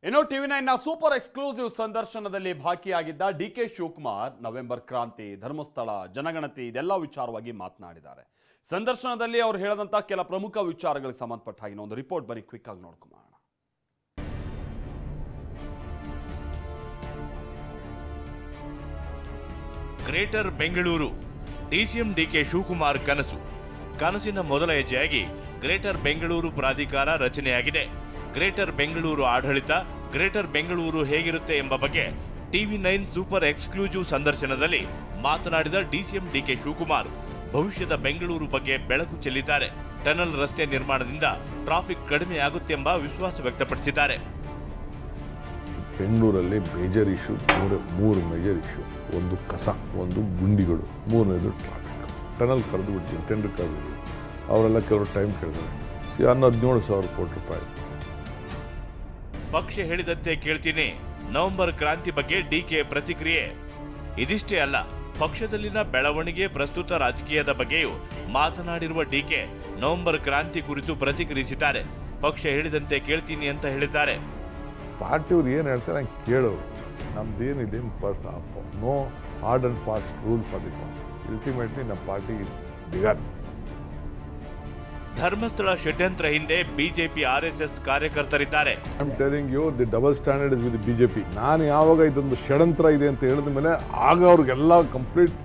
ಇನ್ನು ಟಿವಿ9ನ super exclusive ಸಂದರ್ಶನದಲ್ಲಿ ಭಾಗಿಯಾಗಿದ್ದ ಡಿಕೆ ಶಿವಕುಮಾರ್ ನವೆಂಬರ್ ಕ್ರಾಂತಿ, ಧರ್ಮಸ್ಥಳ, ಜನಗಣತಿ ಇದೆಲ್ಲ ವಿಚಾರವಾಗಿ ಮಾತನಾಡಿದ್ದಾರೆ. ಸಂದರ್ಶನದಲ್ಲಿ ಅವರು ಹೇಳಿದಂತ ಕೆಲ ಪ್ರಮುಖ ವಿಚಾರಗಳಿಗೆ ಸಂಬಂಧಪಟ್ಟ ಹಾಗೆ ಒಂದು ರಿಪೋರ್ಟ್ ಬನ್ನಿ ಕ್ವಿಕ್ ಆಗಿ ನೋಡ್ಕೊಳ್ಳೋಣ. ಗ್ರೇಟರ್ ಬೆಂಗಳೂರು ಡಿಸಿಎಂ ಡಿಕೆ ಶಿವಕುಮಾರ್ ಕನಸಿನ ಮೊದಲ ಹೆಜ್ಜೆಯಾಗಿ ಗ್ರೇಟರ್ ಬೆಂಗಳೂರು ಪ್ರಾಧಿಕಾರ ರಚನೆಯಾಗಿದೆ. ಗ್ರೇಟರ್ ಬೆಂಗಳೂರು ಆಡಳಿತ, ಗ್ರೇಟರ್ ಬೆಂಗಳೂರು ಹೇಗಿರುತ್ತೆ ಎಂಬ ಬಗ್ಗೆ ಟಿವಿ9 ಸೂಪರ್ ಎಕ್ಸ್ಕ್ಲೂಸಿವ್ ಸಂದರ್ಶನದಲ್ಲಿ ಮಾತನಾಡಿದ ಡಿಸಿಎಂ ಡಿಕೆ ಶಿವಕುಮಾರ್ ಭವಿಷ್ಯದ ಬೆಂಗಳೂರು ಬಗ್ಗೆ ಬೆಳಕು ಚೆಲ್ಲಿದ್ದಾರೆ. ಟನಲ್ ರಸ್ತೆ ನಿರ್ಮಾಣದಿಂದ ಟ್ರಾಫಿಕ್ ಕಡಿಮೆಯಾಗುತ್ತೆಂಬ ವಿಶ್ವಾಸ ವ್ಯಕ್ತಪಡಿಸಿದ್ದಾರೆ. ಬೆಂಗಳೂರಲ್ಲಿ ಮೇಜರ್ ಇಶ್ಯೂ ಮೂರು ಮೇಜರ್ ಇಶ್ಯೂ. ಒಂದು ಕಸ, ಒಂದು ಗುಂಡಿಗಳು, ಮೂರನೇದು ಟ್ರಾಫಿಕ್. ಟನಲ್ ಕರೆದು ಬಿಡ್ತೀವಿ, ಟೆಂಡರ್ ಕರೆದು ಅವರೆಲ್ಲ ಕೆಲವರು ಟೈಮ್ ಕೇಳಿದ್ದಾರೆ. 17,000 ಕೋಟಿ ರೂಪಾಯಿ. ಪಕ್ಷ ಹೇಳಿದಂತೆ ಕೇಳ್ತೀನಿ. ನವೆಂಬರ್ ಕ್ರಾಂತಿ ಬಗ್ಗೆ ಡಿಕೆ ಪ್ರತಿಕ್ರಿಯೆ. ಇದಿಷ್ಟೇ ಅಲ್ಲ, ಪಕ್ಷದಲ್ಲಿನ ಬೆಳವಣಿಗೆ, ಪ್ರಸ್ತುತ ರಾಜಕೀಯದ ಬಗ್ಗೆಯೂ ಮಾತನಾಡಿರುವ ಡಿಕೆ ನವೆಂಬರ್ ಕ್ರಾಂತಿ ಕುರಿತು ಪ್ರತಿಕ್ರಿಯಿಸಿದ್ದಾರೆ. ಪಕ್ಷ ಹೇಳಿದಂತೆ ಕೇಳ್ತೀನಿ ಅಂತ ಹೇಳಿದ್ದಾರೆ. ಪಾರ್ಟಿಯವ್ರು ಏನು ಹೇಳ್ತಾರೆ ಕೇಳೋರು, ನಮ್ದೇನಿದೆ no hard and fast rule for the party. Ultimately ನಮ್ಮ ಪಾರ್ಟಿ ಇಸ್ ಬಿಗರ್. ಧರ್ಮಸ್ಥಳ ಷಡ್ಯಂತ್ರ ಹಿಂದೆ ಬಿಜೆಪಿ ಆರ್ಎಸ್ಎಸ್ ಕಾರ್ಯಕರ್ತರಿದ್ದಾರೆ. I am telling you the double standard is with BJP. ನಾನು ಯಾವಾಗ ಇದೊಂದು ಷಡ್ಯಂತ್ರ ಇದೆ ಅಂತ ಹೇಳಿದ ಮೇಲೆ ಆಗ ಅವ್ರಿಗೆಲ್ಲ ಕಂಪ್ಲೀಟ್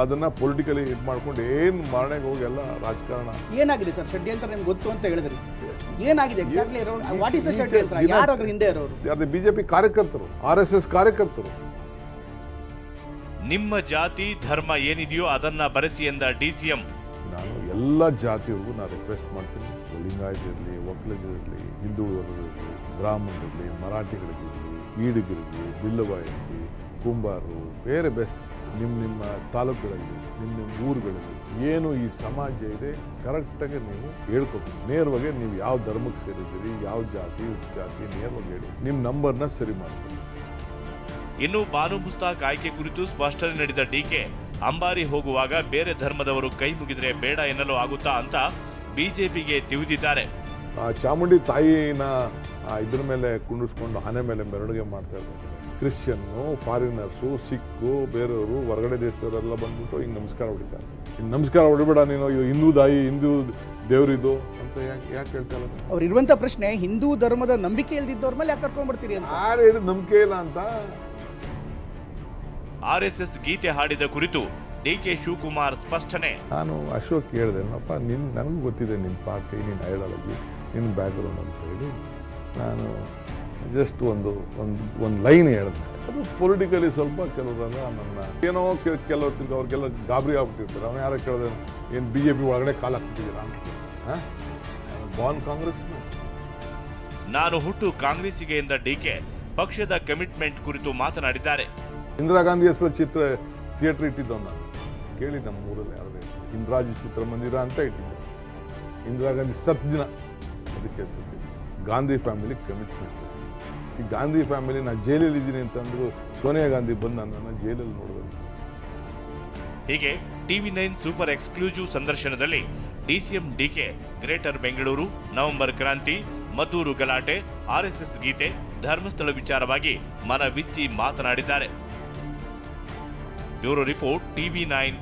ಅದನ್ನ ಪೊಲಿಟಿಕಲಿ ಇದು ಮಾಡ್ಕೊಂಡು ಏನು ಮರಣೆಗೆ ಹೋಗಿ ಎಲ್ಲ ರಾಜಕಾರಣ. ಏನಾಗಿದೆ ಸರ್ ಷಡ್ಯಂತ್ರ ನಿಮ್ಗೆ ಗೊತ್ತು ಅಂತ ಹೇಳಿದ್ರಿ, ಏನಾಗಿದೆ ಎಕ್ಸಾಕ್ಟ್ಲಿ? ವಾಟ್ ಇಸ್ ದ ಷಡ್ಯಂತ್ರ? ಯಾರು ಅದ್ರ ಹಿಂದೆ ಇರೋರು? ಯಾರು? ಬಿಜೆಪಿ ಕಾರ್ಯಕರ್ತರು, ಆರ್ಎಸ್ಎಸ್ ಕಾರ್ಯಕರ್ತರು. ನಿಮ್ಮ ಜಾತಿ ಧರ್ಮ ಏನಿದೆಯೋ ಅದನ್ನ ಬರೆಸಿ ಎಂದ ಡಿಸಿಎಂ. ನಾನು ಎಲ್ಲ ಜಾತಿಯವ್ರಿಗೂ ನಾನು ರಿಕ್ವೆಸ್ಟ್ ಮಾಡ್ತೀನಿ, ಲಿಂಗಾಯತರಿರಲಿ, ಒಕ್ಕಲಿಗರಿರಲಿ, ಹಿಂದುಳಿದವರಿರಲಿ, ಬ್ರಾಹ್ಮಣರಿರಲಿ, ಮರಾಠಿಗಳಿರಲಿ, ಈಡಿಗರಿರಲಿ, ಬಿಲ್ಲವಾಯಿರಲಿ, ಕುಂಬಾರರು, ಬೇರೆ ಬೆಸ್ ನಿಮ್ಮ ತಾಲೂಕುಗಳಲ್ಲಿ, ನಿಮ್ಮ ಊರುಗಳಲ್ಲಿ ಏನು ಈ ಸಮಾಜ ಇದೆ ಕರೆಕ್ಟಾಗಿ ನೀವು ಹೇಳ್ಕೊಬೇಕು. ನೇರವಾಗಿ ನೀವು ಯಾವ ಧರ್ಮಕ್ಕೆ ಸೇರಿದ್ದೀರಿ, ಯಾವ ಜಾತಿ ನೇರವಾಗಿ ಹೇಳಿ ನಿಮ್ಮ ನಂಬರ್ನ ಸರಿ ಮಾಡ್ತೀವಿ. ಇನ್ನು ಬಾನು ಮುಸ್ತಾಕ್ ಆಯ್ಕೆ ಕುರಿತು ಸ್ಪಷ್ಟನೆ ನೀಡಿದ ಡಿಕೆ, ಅಂಬಾರಿ ಹೋಗುವಾಗ ಬೇರೆ ಧರ್ಮದವರು ಕೈ ಮುಗಿದ್ರೆ ಬೇಡ ಎನ್ನಲು ಆಗುತ್ತಾ ಅಂತ ಬಿಜೆಪಿಗೆ ತಿವಿದಿದ್ದಾರೆ. ಚಾಮುಂಡಿ ತಾಯಿನ ಇದ್ರ ಮೇಲೆ ಕುಂಡಿಸ್ಕೊಂಡು ಆನೆ ಮೇಲೆ ಮೆರವಣಿಗೆ ಮಾಡ್ತಾ ಇದ್ದಾರೆ. ಕ್ರಿಶ್ಚಿಯನ್ನು, ಫಾರಿನರ್ಸು, ಸಿಕ್ಕು, ಬೇರೆಯವರು, ಹೊರಗಡೆ ದೇಶದವರೆಲ್ಲ ಬಂದ್ಬಿಟ್ಟು ಹಿಂಗೆ ನಮಸ್ಕಾರ ಹೊಡಿತಾರೆ. ಇನ್ನು ನಮಸ್ಕಾರ ಹೊಡಿಬೇಡ ನೀನು, ಹಿಂದೂ ತಾಯಿ, ಹಿಂದೂ ದೇವರಿದು ಅಂತ ಯಾಕೆ ಹೇಳ್ತಾರೆ? ಅವ್ರು ಇರುವಂತ ಪ್ರಶ್ನೆ, ಹಿಂದೂ ಧರ್ಮದ ನಂಬಿಕೆ ಇಲ್ದಿದ್ದವ್ರ ಮೇಲೆ ಯಾಕೆ ಕರ್ಕೊಂಡ್ಬರ್ತೀರಿ ಅಂತ. ಯಾರು ಹೇಳಿದ ನಂಬಿಕೆ ಇಲ್ಲ ಅಂತ? ಆರ್ಎಸ್ಎಸ್ ಗೀತೆ ಹಾಡಿದ ಕುರಿತು ಡಿಕೆ ಶಿವಕುಮಾರ್ ಸ್ಪಷ್ಟನೆ. ನಾನು ಅಶೋಕ್ ಹೇಳಿದೆ, ಏನಪ್ಪ ನನಗೂ ಗೊತ್ತಿದೆ ನಿಮ್ಮ ಪಾರ್ಟಿ, ನಿನ್ನ ಐಡಿಯಾಲಜಿ, ನಿನ್ನ ಬ್ಯಾಕ್ಗ್ರೌಂಡ್ ಅಂತ ಹೇಳಿ ನಾನು ಜಸ್ಟ್ ಒಂದು ಲೈನ್ ಹೇಳಿದೆ. ಅದು ಪೊಲಿಟಿಕಲಿ ಸ್ವಲ್ಪ ಕೆಲವರೆಲ್ಲ ನನ್ನ ಏನೋ ಕೆಲವ್ರು ಅವ್ರಿಗೆಲ್ಲ ಗಾಬರಿ ಆಗ್ಬಿಟ್ಟಿರ್ತಾರೆ. ಅವನು ಯಾರೋ ಕೇಳಿದೆ, ಏನು ಬಿಜೆಪಿ ಒಳಗಡೆ ಕಾಲು ಹಾಕ್ಬಿಟ್ಟಿದ್ದೀರಾ ಅಂತ. ಬಾರ್ನ್ ಕಾಂಗ್ರೆಸ್. ನಾನು ಹುಟ್ಟು ಕಾಂಗ್ರೆಸ್ಸಿಗೆ ಎಂದ ಡಿಕೆ ಪಕ್ಷದ ಕಮಿಟ್ಮೆಂಟ್ ಕುರಿತು ಮಾತನಾಡಿದ್ದಾರೆ. ಇಂದಿರಾ ಗಾಂಧಿ ಹೆಸರು ಥಿಯೇಟರ್ ಇಟ್ಟಿದ್ದವ್ ನಾನು ಕೇಳಿ, ನಮ್ಮ ಊರಲ್ಲಿ ಯಾರು ಇಂದಿರಾಜಿ ಚಿತ್ರಮಂದಿರ ಅಂತ ಇಟ್ಟಿದ್ದೆ. ಇಂದಿರಾ ಗಾಂಧಿ ಸತ್ ದಿನ ಅದಕ್ಕೆ ಹೆಸರು ಗಾಂಧಿ ಫ್ಯಾಮಿಲಿ ಕಮಿಟ್ಮೆಂಟ್. ಈ ಗಾಂಧಿ ಫ್ಯಾಮಿಲಿ ನಾನು ಜೈಲಲ್ಲಿ ಇದ್ದೀನಿ ಅಂತಂದ್ರು ಸೋನಿಯಾ ಗಾಂಧಿ ಬಂದು ನನ್ನನ್ನು ಜೈಲಲ್ಲಿ ನೋಡಿದ್ರು. ಹೀಗೆ ಟಿವಿ9 ಸೂಪರ್ ಎಕ್ಸ್ಕ್ಲೂಸಿವ್ ಸಂದರ್ಶನದಲ್ಲಿ DCM DK greater Bengaluru, November ಕ್ರಾಂತಿ, ಮದ್ದೂರು ಗಲಾಟೆ, ಆರ್ಎಸ್ಎಸ್ ಗೀತೆ, ಧರ್ಮಸ್ಥಳ ವಿಚಾರವಾಗಿ ಮನಬಿಚ್ಚಿ ಮಾತನಾಡಿದ್ದಾರೆ. Bureau report ಟಿವಿ9.